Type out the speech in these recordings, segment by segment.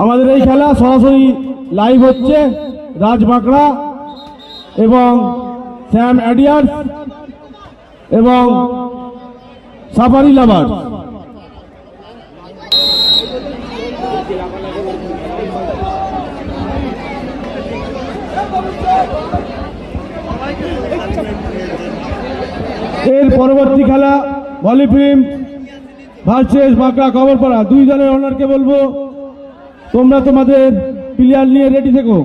আমাদের এই খেলা সরাসরি লাইভ হচ্ছে রাজবাঁকড়া এবং স্যাম অ্যাডিয়ার্স এবং সাফারি লাভার্স। এর পরবর্তী খেলা ভলি ফিল্ম ভার্সেস বাঁকড়া খবরপাড়া। দুই দলের ওনারকে বলবো তোমরা তোমাদের প্লেয়ার নিয়ে রেডি থেকো।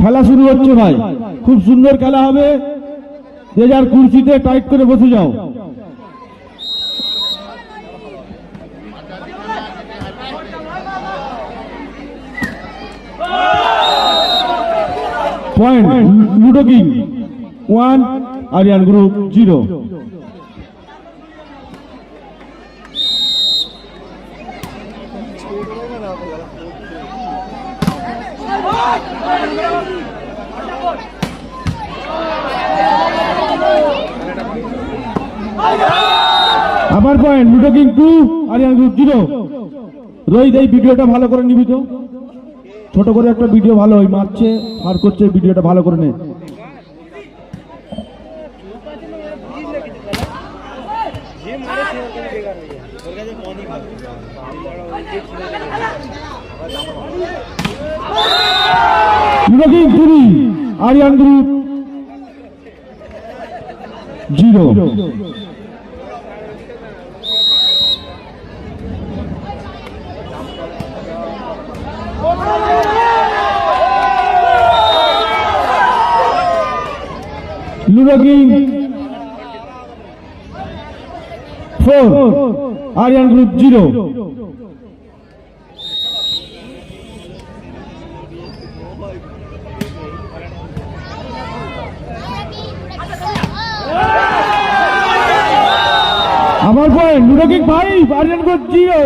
খেলা শুরু হচ্ছে ভাই, খুব সুন্দর খেলা হবে, যে যার কুর্সিতে টাইট করে বসে যাও। Point Ludo King 1, Aryan group 0। আবার point Ludo King 2, Aryan group 0। Rohit এই ভিডিওটা ভালো করে নিবি তো, ছোট করে একটা ভিডিও ভালো হয়, মারছে ফার করছে, ভিডিওটা ভালো করে নে। Ludo King 3, Aryan group 0। Ludo King 4, Aryan group 0। আমার point Ludo King 5, Aryan group 0।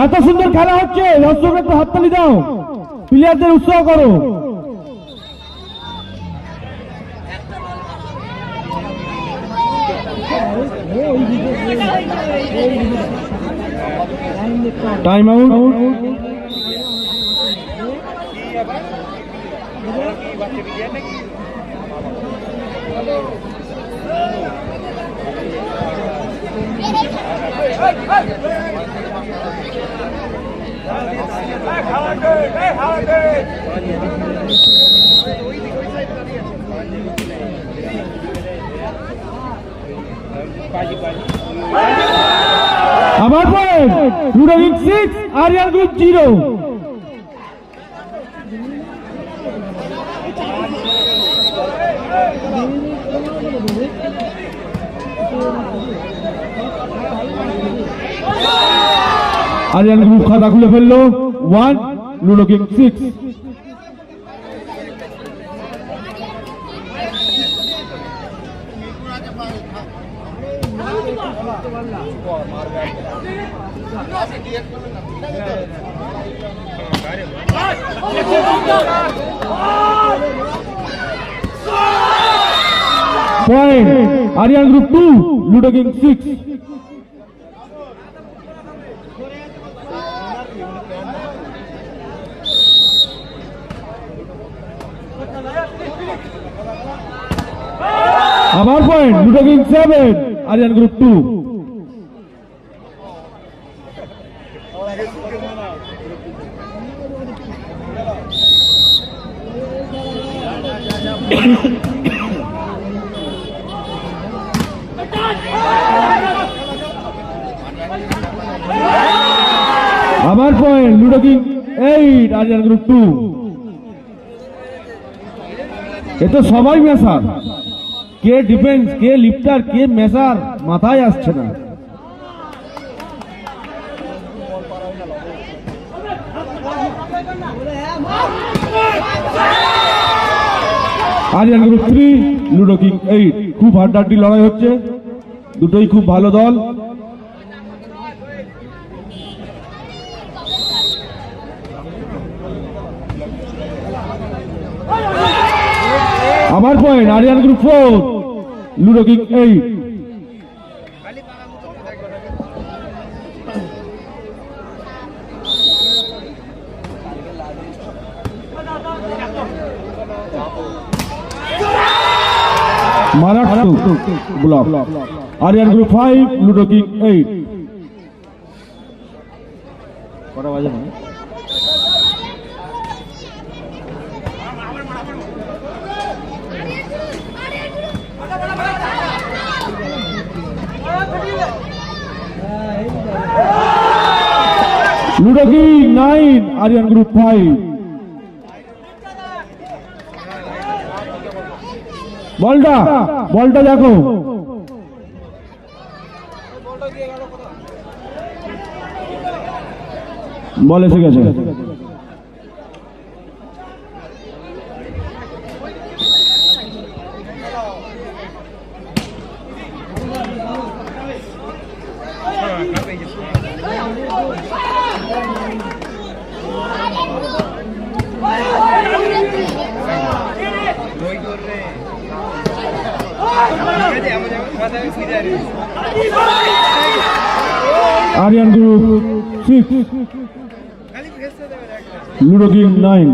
এত সুন্দর খেলা হচ্ছে, দর্শক একটু হাততালি দাও, প্লেয়ারদের উৎসাহ করো। Time out. আবার point Ludo King 6, Aryan group 0। Aryan group খাতা খুলে ফেললো 1, Ludo King 6। Point Aryan group 2, Ludo King 6। আবার point Ludo King 7, Aryan group 2। আবার point Ludo King 8, Aryan group 2। এ তো সবাই মেসার, কে ডিফেন্স, কে লিফটার, কে মেসার, মাথায় আসছে না। Aryan group 3, Ludo King 8। খুব হাড্ডাহাড্ডি লড়াই হচ্ছে, দুটোই খুব ভালো দল। আবার point Aryan group 4, Ludo King 8। মারাত্মক block. Aryan group 5 Ludo King 8। কটা বাজে না? Ludo King 9 Aryan group 5। বলটা দেখো। বল এসে গেছে। Aryan group 6 Ludo King 9।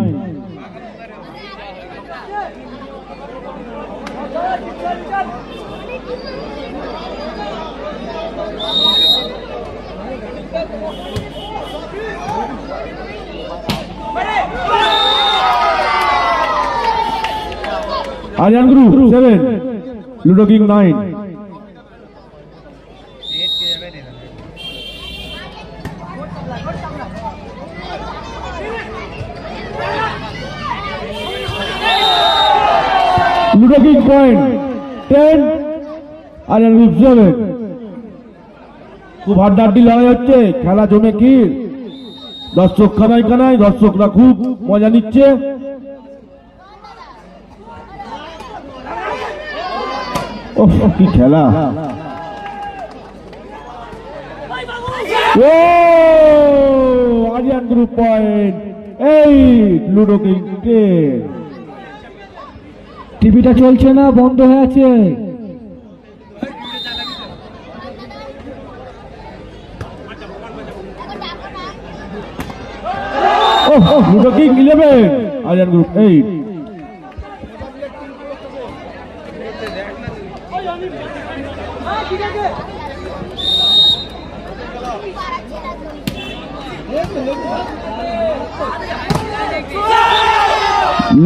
Aryan Group 7 Ludo King 9। Ludo King point 10 Aryan Group 7। খুব হাড্ডাহাড্ডি লড়াই হচ্ছে, খেলা জমে কি দর্শক কানায় কানায়, দর্শকরা খুব মজা নিচ্ছে। কি খেলা! ও Aryan group point 8 Ludo King 10। টিভিটা চলছে না, বন্ধ হয়ে আছে। Ludo King 11 Aryan group 8।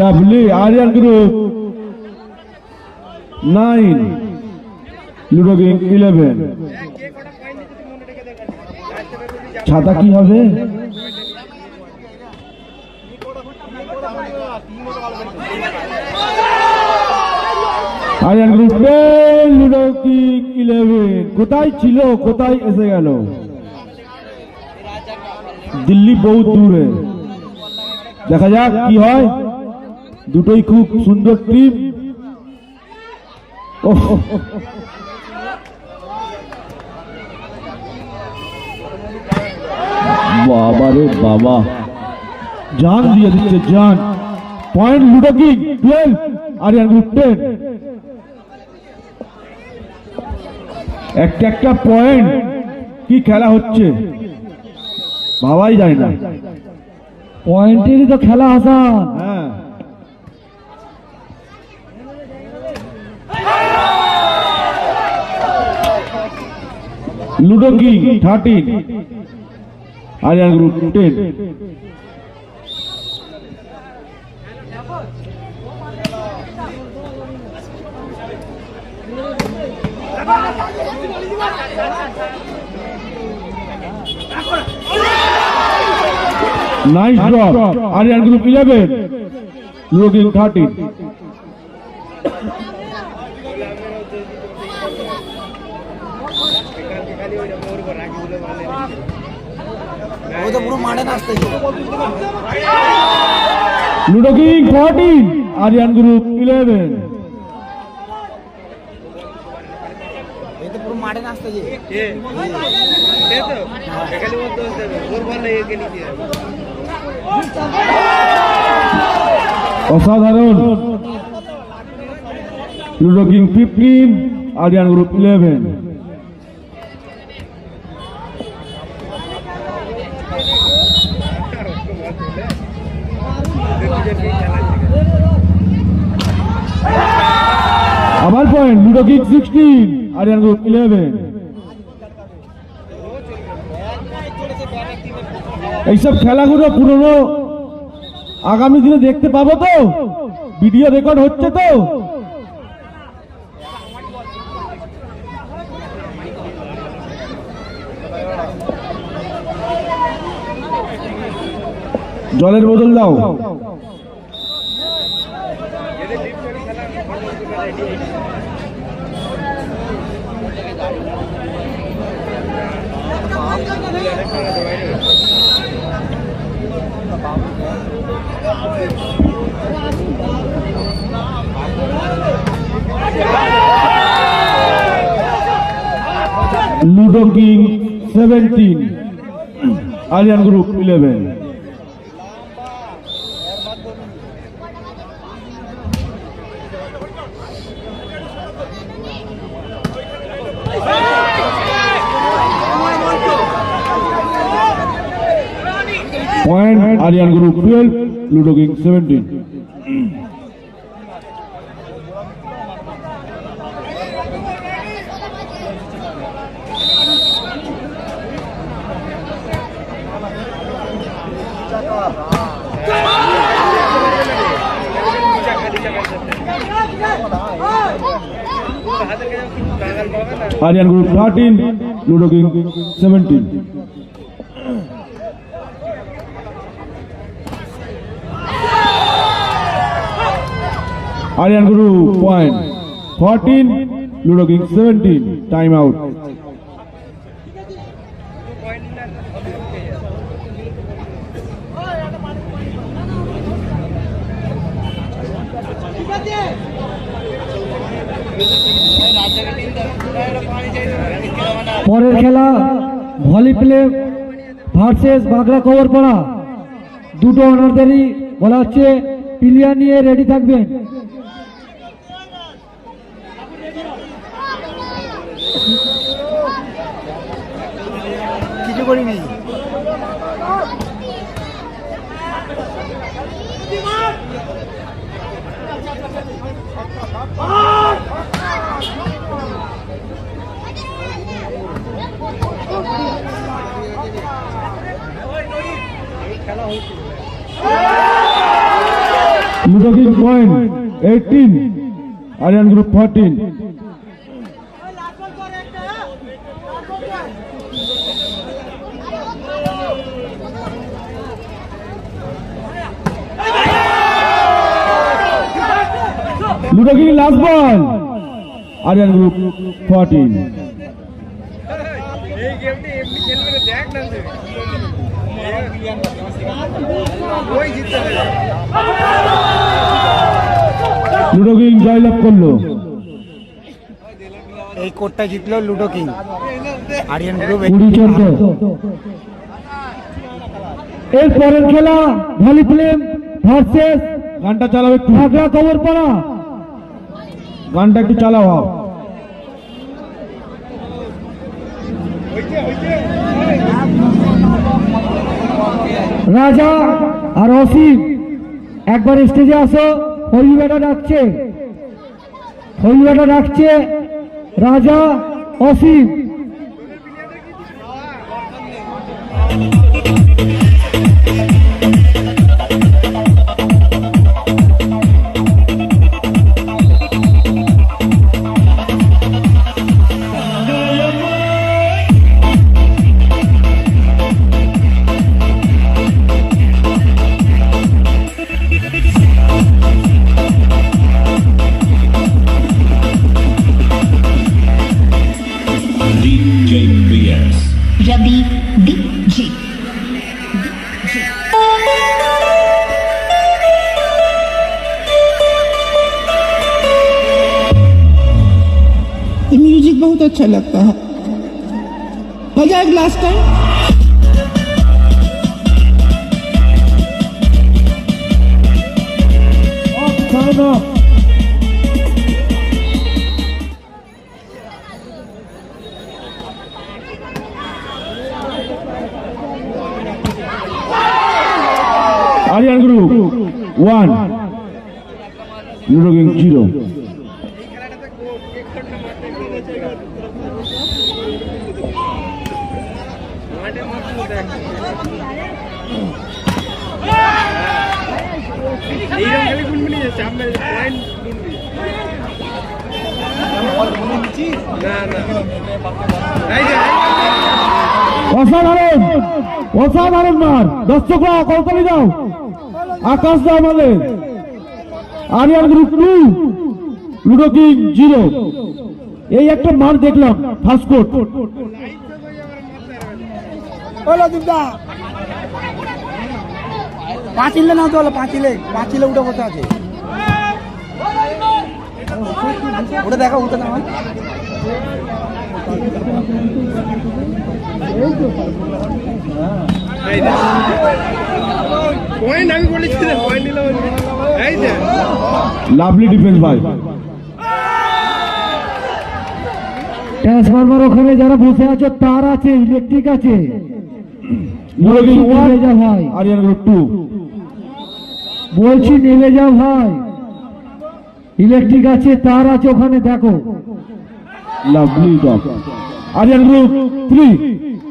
Lovely Aryan group 9 Ludo King 11। ছাতা কি হবে? Aryan group 10 Ludo King 11। কোথায় ছিল, কোথায় এসে গেল? দিল্লি বহুত দূরে। দেখা যাক কি হয়। দুটোই খুব সুন্দর টিম। বাবা রে বাবা, জান দিয়ে দিচ্ছে জান। Point Ludo king 12 Aryan group 10। একটা পয়েন্ট, কি খেলা হচ্ছে ভাবাই যায় না। পয়েন্টেরই তো খেলা হাসান। হ্যাঁ, Ludo king 13 Aryan group 10। Nice drop Aryan group 11 ludo king 13। Ludo King 14 Aryan group 11। অসাধারণ। Ludo King 15 Aryan group 11। আবার point, Ludo King 16, Aryan group 11। এইসব খেলাগুলো পুরনো আগামী দিনে দেখতে পাবো তো? ভিডিও রেকর্ড হচ্ছে তো? জলের বোতল দাও। Ludo King 17, Aryan group 11। Point Aryan Group 12, ludo King 17। Aryan Group 13, Ludo King 17. Aryan Group point 14, Ludo King 17. Time out. পরের খেলা ভলি প্লে ভার্সেস বাগড়া কবরপাড়া। দুটো অনারদেরই বলা হচ্ছে প্লেয়ার নিয়ে রেডি থাকবেন। কিছু করিনি। Ludo King point 18, Aryan Group 14. Ludo King last ball, Aryan Group 14. Ludo king জয়লাভ করলো। এই কোটটা জিতলো লুডো কিং। আরিয়ান গ্রুপ 20-14। এর পরের খেলা ভলি প্লে ভার্সেস গানটা চালাও একটু, বাগড়া কবরপাড়া। গানটা একটু চালাও। রাজা আর অসীম একবার স্টেজে আসো। হরিবেটা ডাকছে, হরিবেটা ডাকছে। রাজা, অসীম। रवि डीजे। ये म्यूजिक बहुत अच्छा लगता है। बजाए glass time. Aryan Group 1, Ludo King 0. অসাধারণ অসাধারণ মার, দর্শকরা করতালি দাও, আকাশ দাও আমাদের। Aryan group 2 Ludo King 0। এই একটা মার দেখলাম ফার্স্ট কোর্ট। পাঁচিলে না তো হলো, পাঁচিলে উঠে বসে আছে, ওটা দেখা উঠে না হয়। লাভলি ডিফেন্স ভাই। ট্রান্সফরমার ওখানে যারা বসে আছে তার আছে, ইলেকট্রিক আছে। লুডো কিং 1 নেমে যাও ভাই, আরিয়ান গ্রুপ 2। বলছি নেমে যাও ভাই, ইলেকট্রিক আছে, তার আছে ওখানে, দেখো। Lovely top Aryan group 3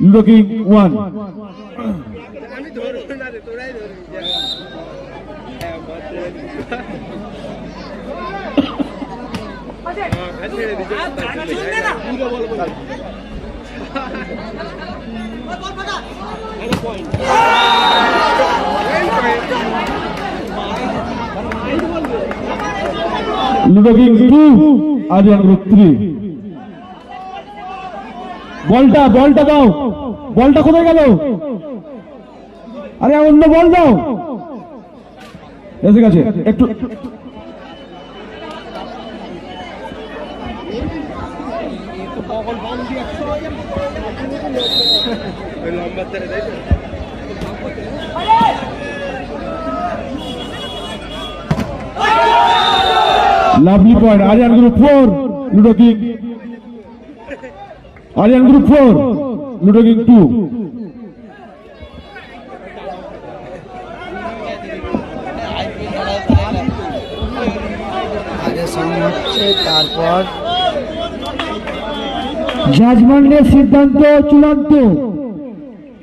Ludo King 1। Ludo King 2 Aryan group 3। বলটা দাও, বলটা কোথায় গেল? আরে অন্য বল দাও, এসে গেছে একটু। Lovely point Aryan group 4 Ludo King. Aryan group 4 Ludo King 2। আগে সাউন্ড হচ্ছে, তারপর জাজমেন্টের সিদ্ধান্ত চূড়ান্ত।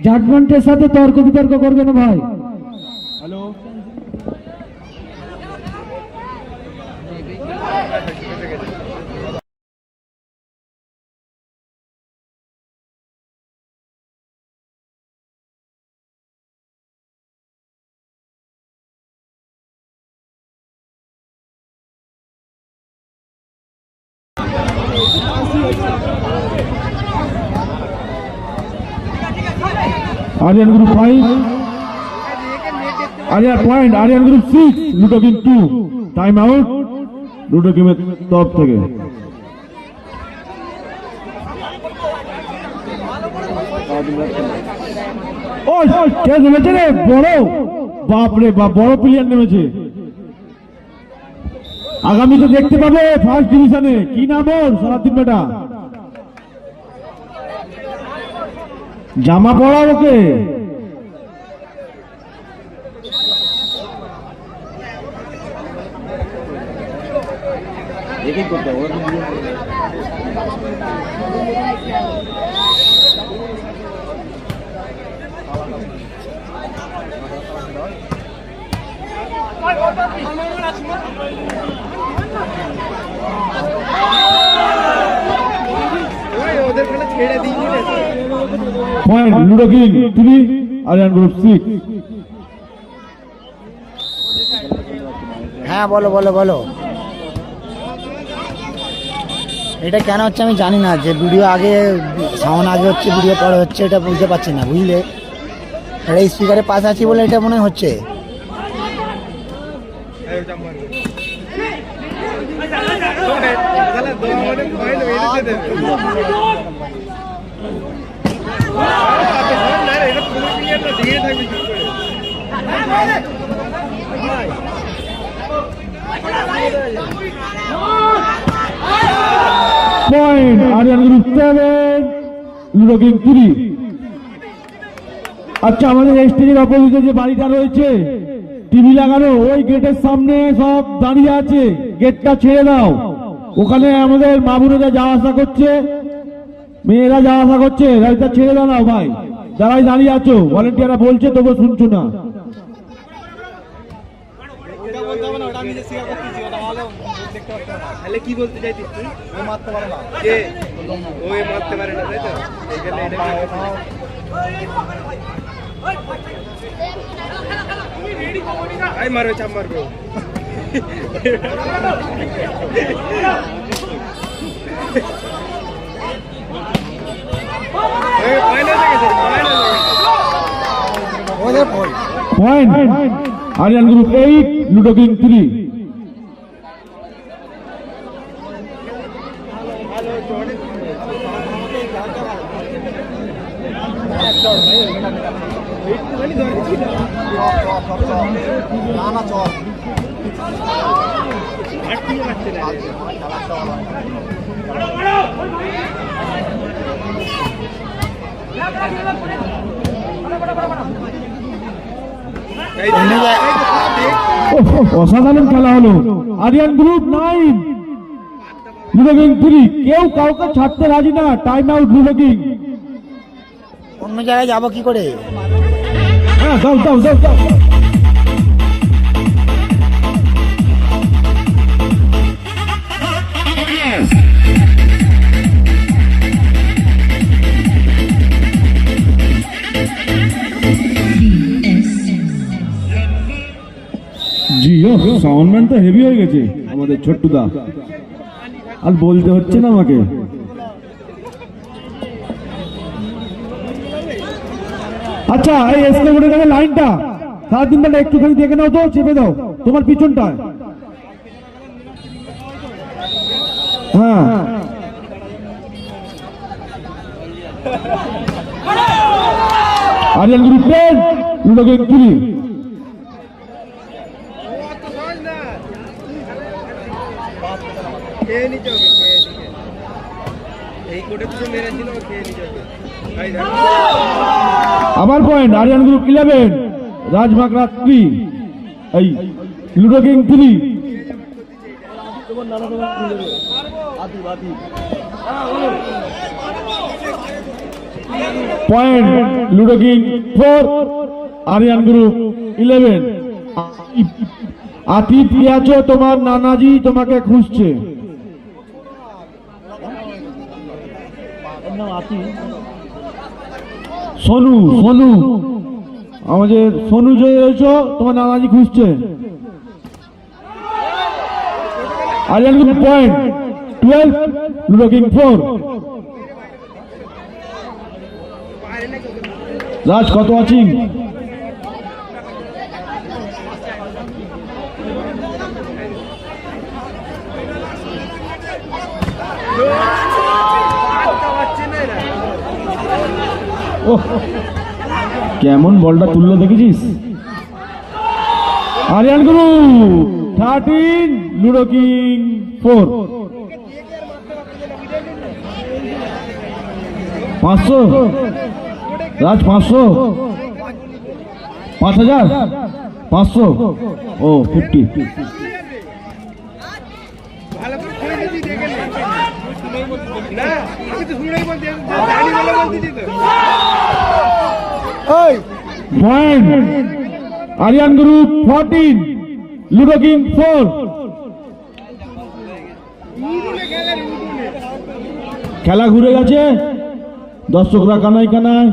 জাজমেন্টের সাথে তর্ক বিতর্ক করবে না ভাই। Hello, Aryan group 5 Aryan point Aryan group 6 Ludo King 2। Time out Ludo King এর তরফ থেকে। ও কে নেমেছে রে? বড়, বাপরে বাপ, বড় প্লেয়ার নেমেছে। আগামীতে দেখতে পাবে ফার্স্ট ডিভিশনে। কি নাম ওর? সারাদিন বেটা জামা পড়া okay. Point Ludo King 3 Aryan group 6। হ্যাঁ বলো বলো বলো। এটা কেন হচ্ছে আমি জানি না, যে ভিডিও আগে সাউন্ড আগে হচ্ছে ভিডিও পরে হচ্ছে, এটা বুঝতে পারছি না, বুঝলে? এটা স্পিকারের পাশে আছি বলে এটা মনে হচ্ছে। Point Aryan Group 7 Ludo King 3। আচ্ছা, আমাদের স্টেজের অপোজিটে যে বাড়িটা রয়েছে টিভি লাগানো, ওই গেটের সামনে সব দাঁড়িয়ে আছে, গেটটা ছেড়ে দাও। ওখানে আমাদের মা বোনেরা যাওয়া আসা করছে, মেয়েরা যাওয়া আসা করছে, গাড়িটা ছেড়ে দাও না ভাই, যারাই দাঁড়িয়ে আছো ভলেন্টিয়াররা বলছে তবু শুনছো না। তাহলে কি বলতে চাইছিস তুই? ও মারতে পারে না। কে? ও মারতে পারে না, তাই তো? এইখানে এটা আই মারবে, চাপ মারবে। Point Aryan group 8 Ludo King 3। অসাধারণ খেলা হলো। Aryan group 9 Ludo King 3। কেউ কাউকে ছাড়তে রাজি না। Time out Ludo King. অন্য জায়গায় যাবো কি করে? হ্যাঁ যাও যাও যাও যাও। জি সাউন্ডম্যান তো হেভি হয়ে গেছে আমাদের ছোট্টুদা, আর বলতে হচ্ছে না আমাকে। আচ্ছা এই এসকেলেটরের কাছে লাইনটা সারাদিন বেলা একটুখানি দেখে নাও তো, চেপে দাও তোমার পিছনটা। হ্যাঁ আরিয়ান গ্রুপ 10 লুডো কিং 3। খেয়ে নিতে হবে, খেয়ে নিতে। এই কোটে কিছু মেরেছিল, খেয়ে নিতে হবে। ভাই দেখো, আবার পয়েন্ট আরিয়ান গ্রুপ 11 রাজমাকড়া 3 এই Ludo King 3। Point Ludo King 4 Aryan group 11। Atif কি আছো? তোমার নানাজি তোমাকে খুঁজছে। সোনু সোনু আমাদের সোনু যে রয়েছো, তোমার নানাজি খুঁজছে। Aryan group point 12 ludo King 4। Raj কত আছি? কেমন বলটা তুললো দেখেছিস? Aryan group 13 Ludo King 4। 500 Raj 500 5000 500 ও 50। ভালো করে খেয়ে নিতি, দেখে নে। না, আমি তো শুনেই বলছি, জানি বলে বলতেছি তো। Point Aryan group 14 Ludo King 4। খেলা ঘুরে গেছে, দর্শকরা কানায় কানায়।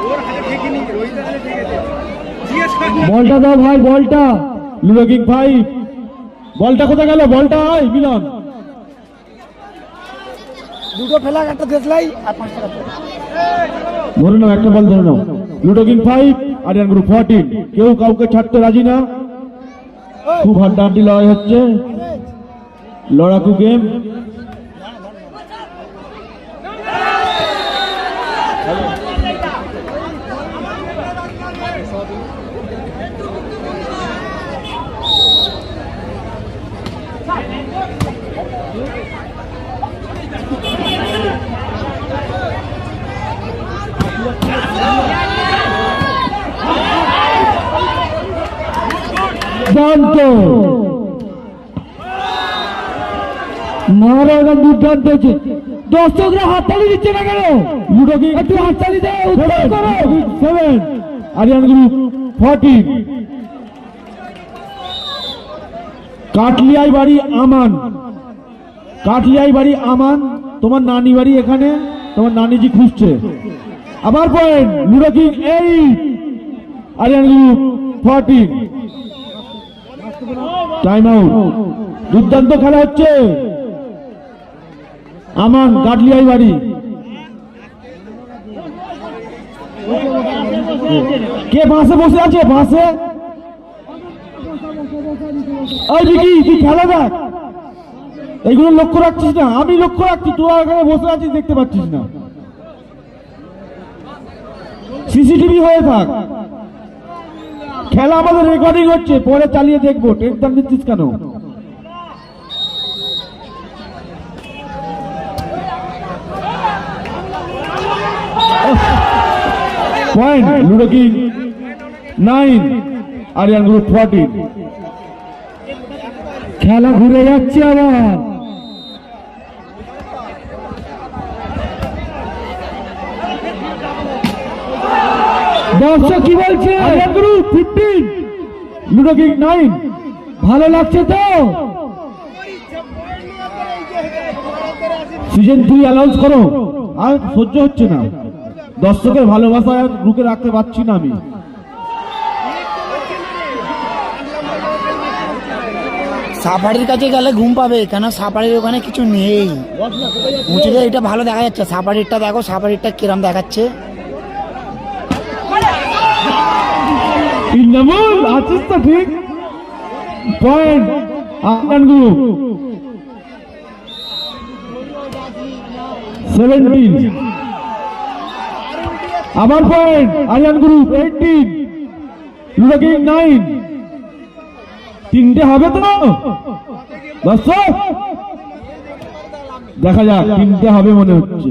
ওর হাতে ঠেকে নি, রোহিত হাতে ঠেকেছে। জিজ্ঞেস কর না। বলটা দাও ভাই, বলটা। লুডো কিং 5 বলটা কোথায় গেল? বলটা আয় মিলন। দুটো ফেলা একটা দেখলাই আর 5 টাকা। ধরে নাও, একটা বল ধরে নাও। Ludo King 5 Aryan group 14। কেউ কাউকে ছাড়তে রাজি না। খুব হাড্ডাহাড্ডি লড়াই হচ্ছে, লড়াকু গেম। দুর্দান্ত, দুর্দান্ত হচ্ছে। দর্শকরা হাততালি দিচ্ছে না কেন? লুডো কিং একটু হাততালি দেয়, উৎসাহ করো। 7, আরিয়ান গ্রুপ 14। কাটলিয়াই বাড়ি আমান, কাটলিয়াই বাড়ি আমান, তোমার নানি বাড়ি এখানে, তোমার নানিজি খুঁজছে। আবার point, Ludo King 8, Aryan group 14। Time out. দুর্দান্ত খেলা হচ্ছে। আমান কাটলিয়াই বাড়ি। কে বাসে বসে আছে? বাসে ওই দিদি তুই খেলা দেখ, এইগুলো লক্ষ্য রাখছিস না? আমি লক্ষ্য রাখছি, তোরা এখানে বসে আছিস দেখতে পাচ্ছিস না। সিসিটিভি হয়ে থাক। খেলা আমাদের রেকর্ডিং হচ্ছে, পরে চালিয়ে দেখবো, টেনশন দিচ্ছিস কেন? Point, Ludo King 9, Aryan group 14। খেলা ঘুরে যাচ্ছে আবার। দর্শক কি বলছে? Aryan Group 15, Ludo King 9। ভালো লাগছে তো? সিজন 3 অ্যানাউন্স করো। আর সহ্য হচ্ছে না, দর্শকের ভালোবাসা আর রুখে রাখতে পারছি না আমি। সাফারির কাছে গেলে ঘুম পাবে, কেন সাফারির ওখানে কিছু নেই। উঁচুতে এটা ভালো দেখা যাচ্ছে, সাফারিরটা দেখো, সাফারিরটা কিরম দেখাচ্ছে। ইন্নামুল আছিস তো ঠিক? Point, Aryan Group 17। আবার point, Aryan Group 18, Ludo King 9। তিনটে হবে তো দর্শক? দেখা যাক, তিনটে হবে মনে হচ্ছে।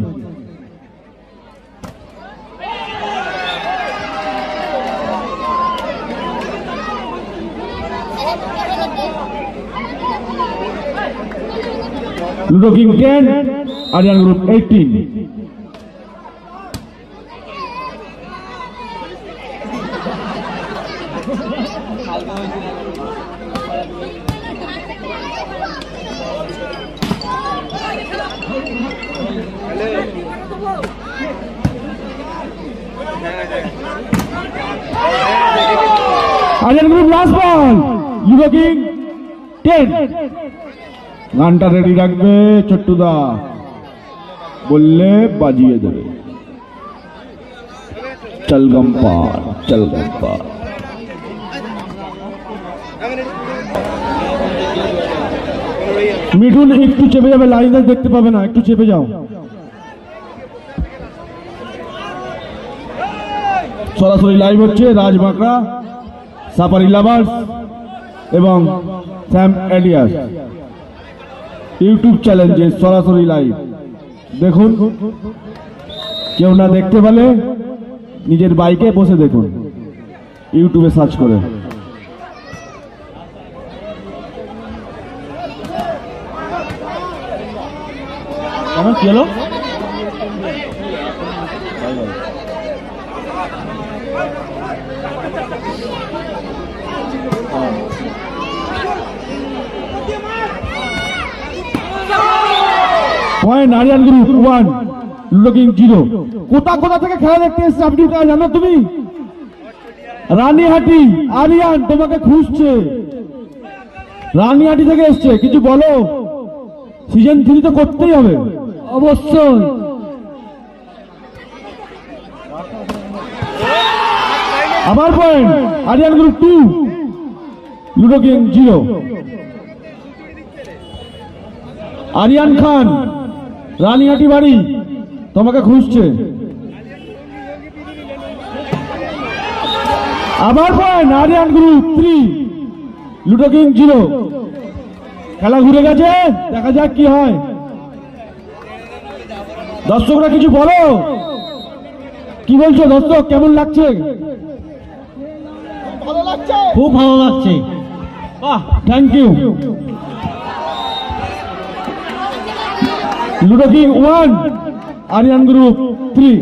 Ludo King 10, Aryan Group 18। Aryan Group last ball, Ludo King 10। গানটা রেডি রাখবে ছোট্টুদা, বললে বাজিয়ে দেবে। চল গম্পার, চল গম্পার। মিঠুন একটু চেপে যাবে, লাইনটা দেখতে পাবে না, একটু চেপে যাও। সরাসরি লাইভ হচ্ছে রাজ বাঁকড়া, সাফারি লাভার্স এবং স্যাম এলিয়াস ইউটিউব চ্যানেলে সরাসরি লাইভ দেখুন। কেউ না দেখতে পেলে নিজের বাইকে বসে দেখুন, ইউটিউবে সার্চ করে। কি হলো? Point, Aryan Group 1, Ludo King 0। কোথা কোথা থেকে খেলা দেখতে এসছে আপনি জানো তুমি? রানীহাটি, আরিয়ান তোমাকে খুঁজছে, রানীহাটি থেকে এসছে, কিছু বলো। সিজন 3 তো করতেই হবে অবশ্যই। আবার point, Aryan group 2, Ludo King 0। Aryan Khan, Ranihati বাড়ি, তোমাকে খুঁজছে। আবার point, Aryan group 3, Ludo King 0। খেলা ঘুরে গেছে, দেখা যাক কি হয়। দর্শকরা কিছু বলো, কি বলছো দর্শক, কেমন লাগছে? খুব ভালো লাগছে, বাহ, thank you. Ludo King 1, Aryan group 3।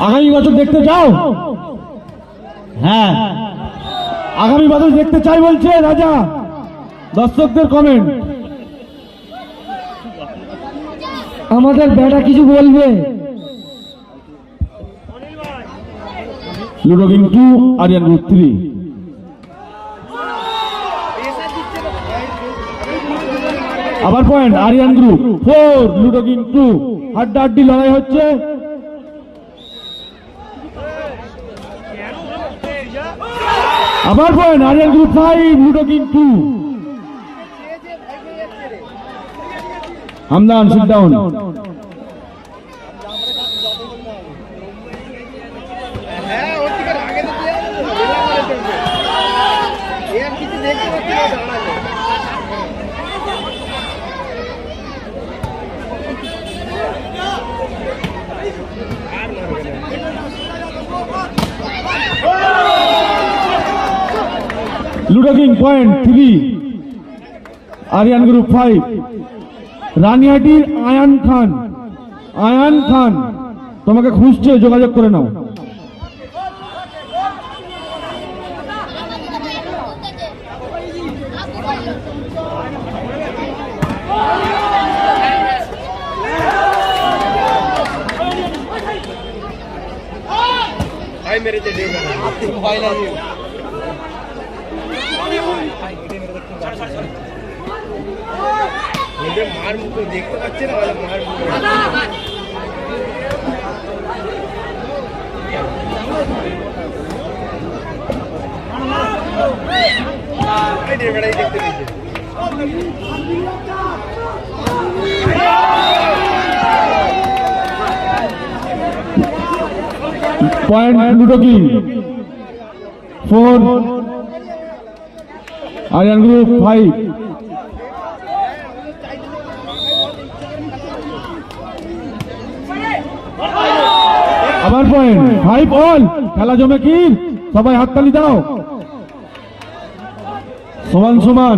আগামী বছর দেখতে চাও? হ্যাঁ, আগামী বছর দেখতে চাই বলছে রাজা। দর্শকদের কমেন্ট। আমাদের ব্যাটা কিছু বলবে? Ludo King 2, Aryan group 3। আবার point Aryan group 4, Ludo King 2। হাড্ডাহাড্ডি লড়াই হচ্ছে। আবার point Aryan group 5, Ludo King 2। Hamdan sit down. হ্যাঁ ওর থেকে আগে তো এর কিছু দেখতে পাচ্ছি না দাঁড়ালে। Ludo King point 3, Aryan group 5। রানিহাটির আয়ান খান, আয়ান খান তোমাকে খুঁজছে, যোগাযোগ করে নাও। भाई मेरे से दे मोबाइल है ये मुझे मार मुझको देखते बच्चे ना वाला मार मुझको बड़ा ही देखते नीचे point Ludo King 4, Aryan Group 5। আবার পয়েন্ট 5 অল। খেলা জমে কি? সবাই হাততালি দাও। সমান সমান।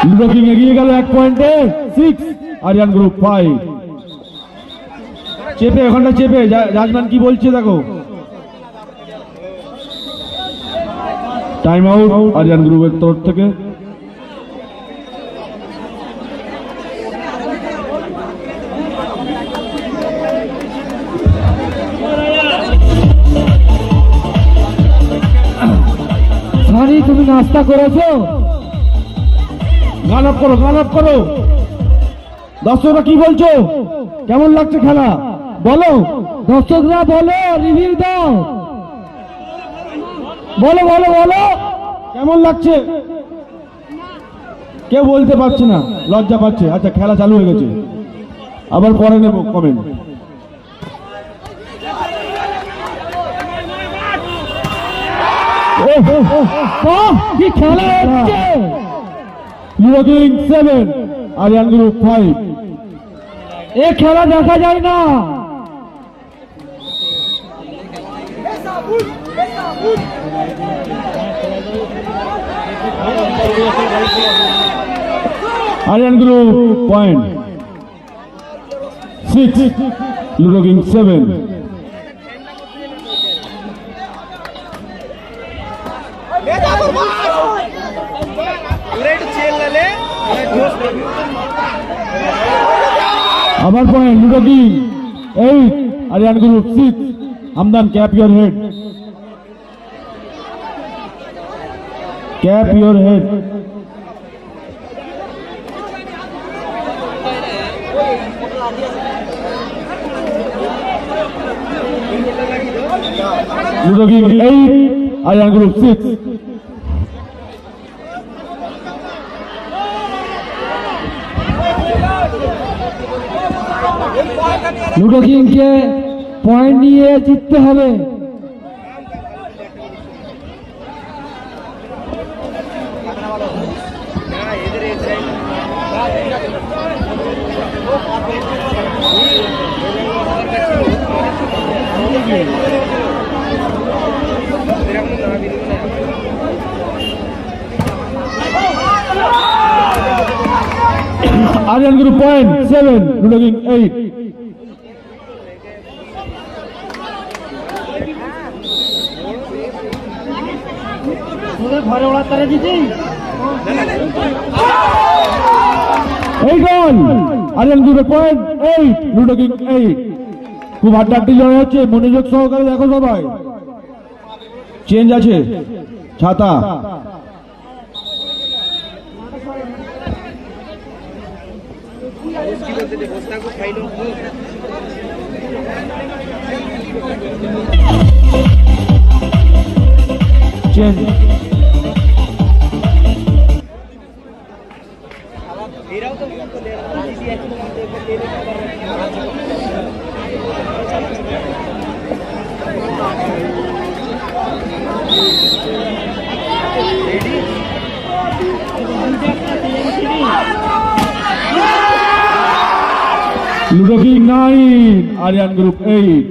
লুডো কিং এগিয়ে গেল 1 পয়েন্টে। 6, আরিয়ান গ্রুপ 5। চেপে ওখানটা চেপে জাজম্যান কি বলছে দেখো। টাইম আউট আরিয়ান গ্রুপের তরফ থেকে। সানি তুমি নাস্তা করেছো? গান আপ করো, গান আপ করো। দর্শকরা কি বলছো? কেমন লাগছে খেলা বলো? দর্শকরা বলো, রিভিউ দাও। বলো বলো বলো, কেমন লাগছে? কেউ বলতে পারছে না, লজ্জা পাচ্ছে। আচ্ছা খেলা চালু হয়ে গেছে, আবার পরে নেব কমেন্ট। কি খেলা হচ্ছে! Ludo King 7, Aryan group 5। এ খেলা দেখা যায় না। Aryan group point 6, Ludo King 7। আবার point Ludo King 8, Aryan group 6। Hamdan cap your head, cap your head. Ludo King 8, Aryan group 6। Ludo কিংকে পয়েন্ট নিয়ে জিততে হবে। इधर एक side Aryan Group point 7, Ludo King 8. ঘরে ওড়ার তারা দিচ্ছি এই গোল আরিয়ান গ্রুপের পয়েন্ট 8, লুডো কিং 8। খুব হাড্ডাহাড্ডি লড়াই হচ্ছে, মনোযোগ সহকারে দেখো সবাই। চেঞ্জ আছে, ছাতা change. Ludo King 9, Aryan group 8।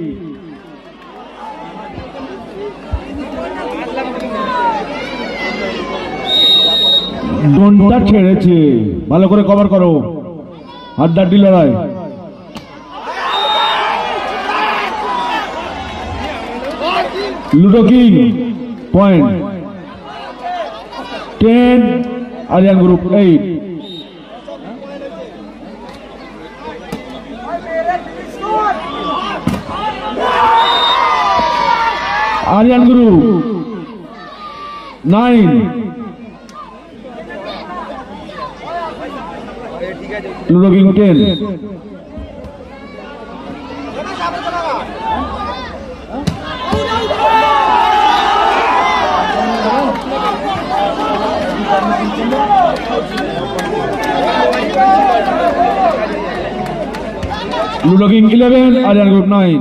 ডোনটা ছেড়েছে, ভালো করে কভার করো, হাড্ডাহাড্ডি লড়াই। Ludo King point 10, Aryan group 8। Aryan group 9, Ludo King 10। Ludo King 11, Aryan group 9।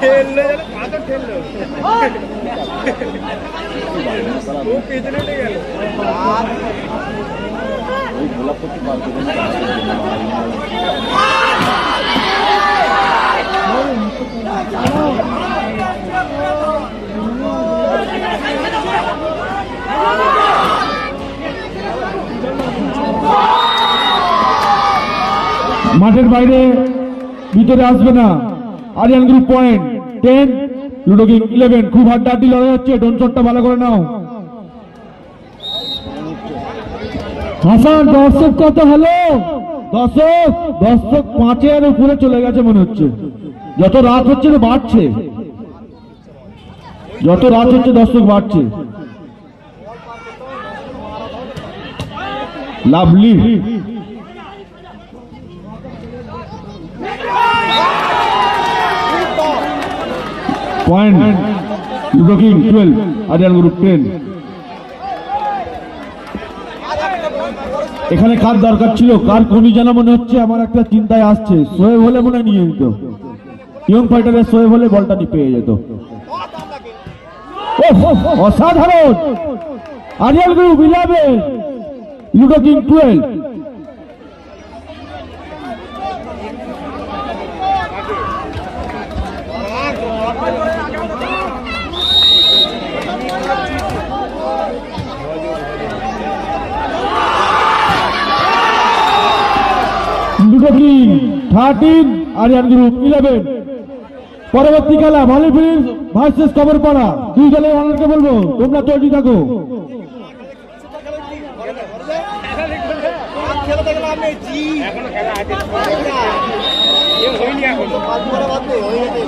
ठेलने पाता ठेललो वो कितने ले गए মাঠের বাইরে, ভিতরে আসবে না। Aryan group point 10, Ludo King 11। খুব হাড্ডাহাড্ডি লড়াই হচ্ছে, ডোন শটটা ভালো করে নাও। হাসান দর্শক কত হলো? দর্শক 5-এর উপরে চলে গেছে মনে হচ্ছে। যত রাত হচ্ছে তো বাড়ছে, যত রাত হচ্ছে দর্শক বাড়ছে। Lovely point, Ludo king 12, Aryan group 10। এখানে কার দরকার ছিল, কার কমি জানা মনে হচ্ছে, আমার একটা চিন্তায় আসছে। সোয়েব হলে মনে হয় নিয়ে নিত, ইয়ং ফাইটারের সোয়েব হলে বলটা পেয়ে যেত। অসাধারণ, Aryan group 11, ludo king 12। Ludo king 13, Aryan group 11। পরবর্তী খেলা ভলি ফিল্ড ভার্সেস কবরপাড়া। দুই দলের অনারকে বলবো তোমরা তৈরি থাকো। খেলা দেখলাম জি এখনো খেলা আছে এম হয়নি এখনো বাদ দে হয়ে গেছে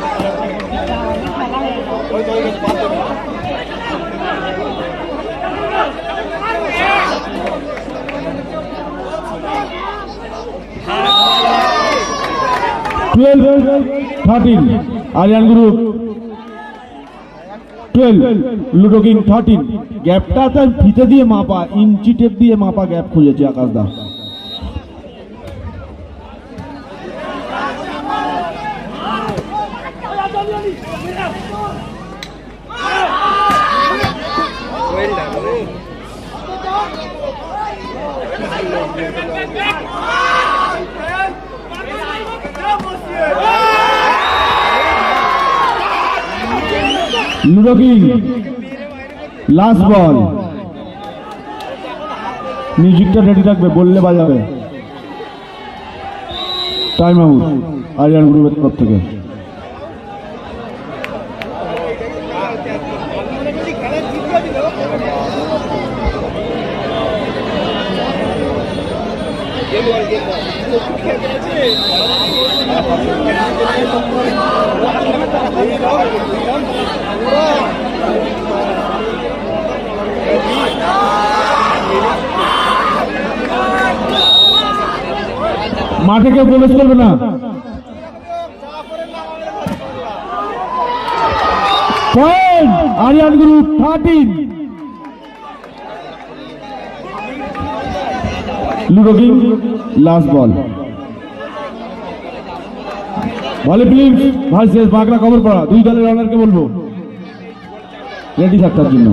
আরিয়ান গ্রুপ 12, লুডো কিং 13। গ্যাপটা তার ফিতে দিয়ে মাপা, ইঞ্চি টেপ দিয়ে মাপা গ্যাপ খুঁজেছে আকাশ দা। Ludo King last ball. মিউজিকটা রেডি থাকবে, বললে বাজাবে। টাইম আউট আরিয়ান গ্রুপের তরফ থেকে। মাঠে কেউ প্রবেশ করবে না। Point Aryan group 13। Ludo King last ball. ভলি ফিল্মস ভার্সেস বাগড়া খবর পড়া, দুই দলের রানারকে বলবো রেডি থাকার জন্য।